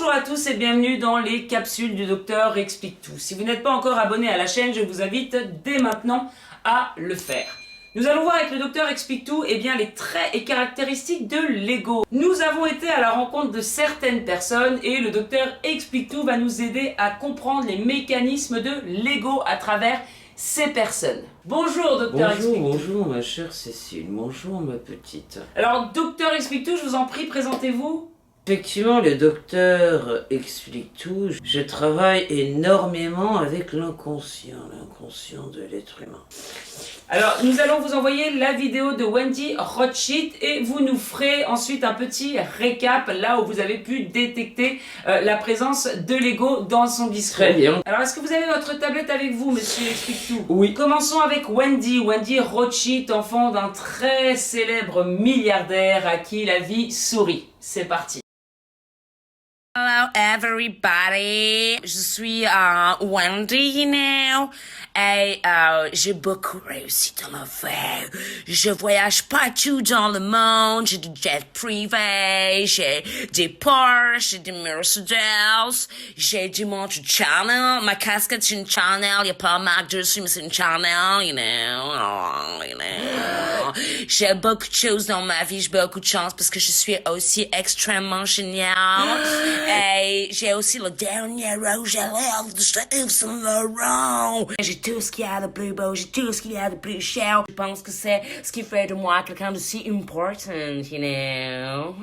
Bonjour à tous et bienvenue dans les capsules du docteur explique tout. Si vous n'êtes pas encore abonné à la chaîne, je vous invite dès maintenant à le faire. Nous allons voir avec le docteur explique tout les traits et caractéristiques de l'ego. Nous avons été à la rencontre de certaines personnes et le docteur explique tout va nous aider à comprendre les mécanismes de l'ego à travers ces personnes. Bonjour docteur explique tout. Bonjour ma chère Cécile, bonjour ma petite. Alors docteur explique tout, je vous en prie, présentez-vous. Effectivement, le docteur explique tout. Je travaille énormément avec l'inconscient de l'être humain. Alors, nous allons vous envoyer la vidéo de Wendy Rothschild et vous nous ferez ensuite un petit récap là où vous avez pu détecter la présence de l'ego dans son discours. Très bien. Alors, est-ce que vous avez votre tablette avec vous, monsieur explique tout? Oui. Commençons avec Wendy Rothschild, enfant d'un très célèbre milliardaire à qui la vie sourit. C'est parti. Hello everybody, je suis Wendy, you know, et j'ai beaucoup réussi dans ma vie. Je voyage partout dans le monde, j'ai des jets privés, j'ai des Porsche, j'ai des Mercedes, j'ai du montre Chanel, ma casquette c'est une Chanel, y a pas Mac dessus mais c'est une Chanel, you know. J'ai beaucoup de choses dans ma vie, j'ai beaucoup de chance parce que je suis aussi extrêmement géniale. Et j'ai aussi le dernier rouge à lèvres de Yves Saint Laurent. J'ai tout ce qu'il y a de plus beau, j'ai tout ce qu'il y a de plus cher. Je pense que c'est ce qui fait de moi quelqu'un de si important, you know.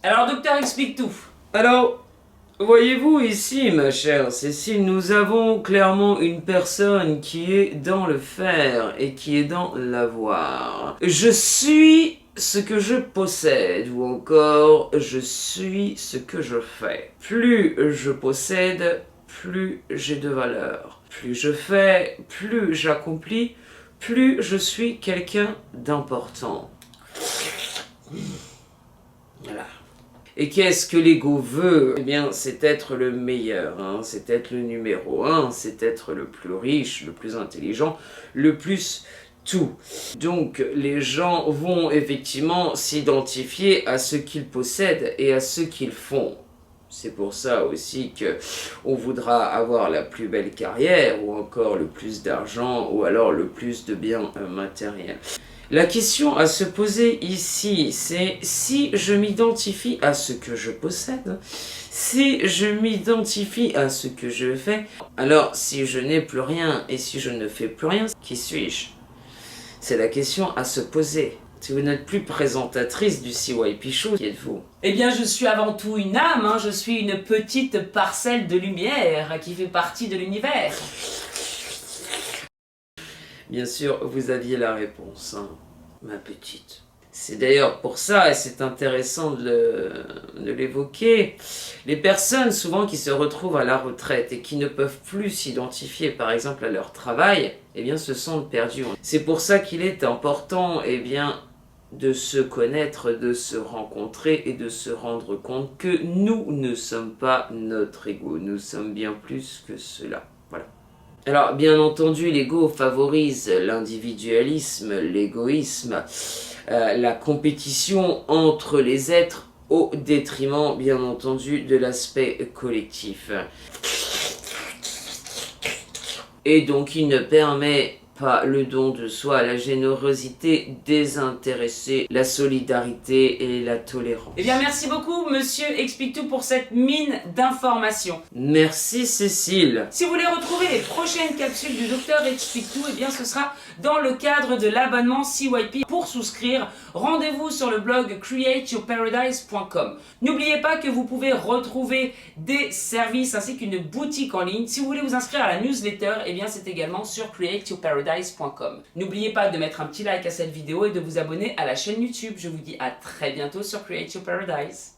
Alors, docteur explique tout. Alors, voyez-vous ici, ma chère Cécile, nous avons clairement une personne qui est dans le faire et qui est dans l'avoir. Je suis ce que je possède, ou encore je suis ce que je fais. Plus je possède, plus j'ai de valeur. Plus je fais, plus j'accomplis, plus je suis quelqu'un d'important. Voilà. Et qu'est-ce que l'ego veut? Eh bien, c'est être le meilleur, c'est être le numéro 1, c'est être le plus riche, le plus intelligent, le plus tout. Donc, les gens vont effectivement s'identifier à ce qu'ils possèdent et à ce qu'ils font. C'est pour ça aussi que on voudra avoir la plus belle carrière, ou encore le plus d'argent, ou alors le plus de biens matériels. La question à se poser ici, c'est si je m'identifie à ce que je possède, si je m'identifie à ce que je fais, alors si je n'ai plus rien et si je ne fais plus rien, qui suis-je? C'est la question à se poser. Si vous n'êtes plus présentatrice du CYP Show, qui êtes-vous? Eh bien, je suis avant tout une âme, je suis une petite parcelle de lumière qui fait partie de l'univers. Bien sûr, vous aviez la réponse, ma petite. C'est d'ailleurs pour ça, et c'est intéressant de l'évoquer, les personnes souvent qui se retrouvent à la retraite et qui ne peuvent plus s'identifier par exemple à leur travail, eh bien se sentent perdus. C'est pour ça qu'il est important de se connaître, de se rencontrer et de se rendre compte que nous ne sommes pas notre ego, nous sommes bien plus que cela. Voilà. Alors, bien entendu, l'ego favorise l'individualisme, l'égoïsme, la compétition entre les êtres au détriment, bien entendu, de l'aspect collectif. Et donc, il ne permet pas le don de soi, la générosité désintéressée, la solidarité et la tolérance. Eh bien, merci beaucoup, monsieur explique tout pour cette mine d'informations. Merci Cécile. Si vous voulez retrouver les prochaines capsules du docteur explique tout, eh bien, ce sera dans le cadre de l'abonnement CYP. Pour souscrire, rendez-vous sur le blog createyourparadise.com. N'oubliez pas que vous pouvez retrouver des services ainsi qu'une boutique en ligne. Si vous voulez vous inscrire à la newsletter, eh bien, c'est également sur createyourparadise.com. N'oubliez pas de mettre un petit like à cette vidéo et de vous abonner à la chaîne YouTube. Je vous dis à très bientôt sur Create Your Paradise.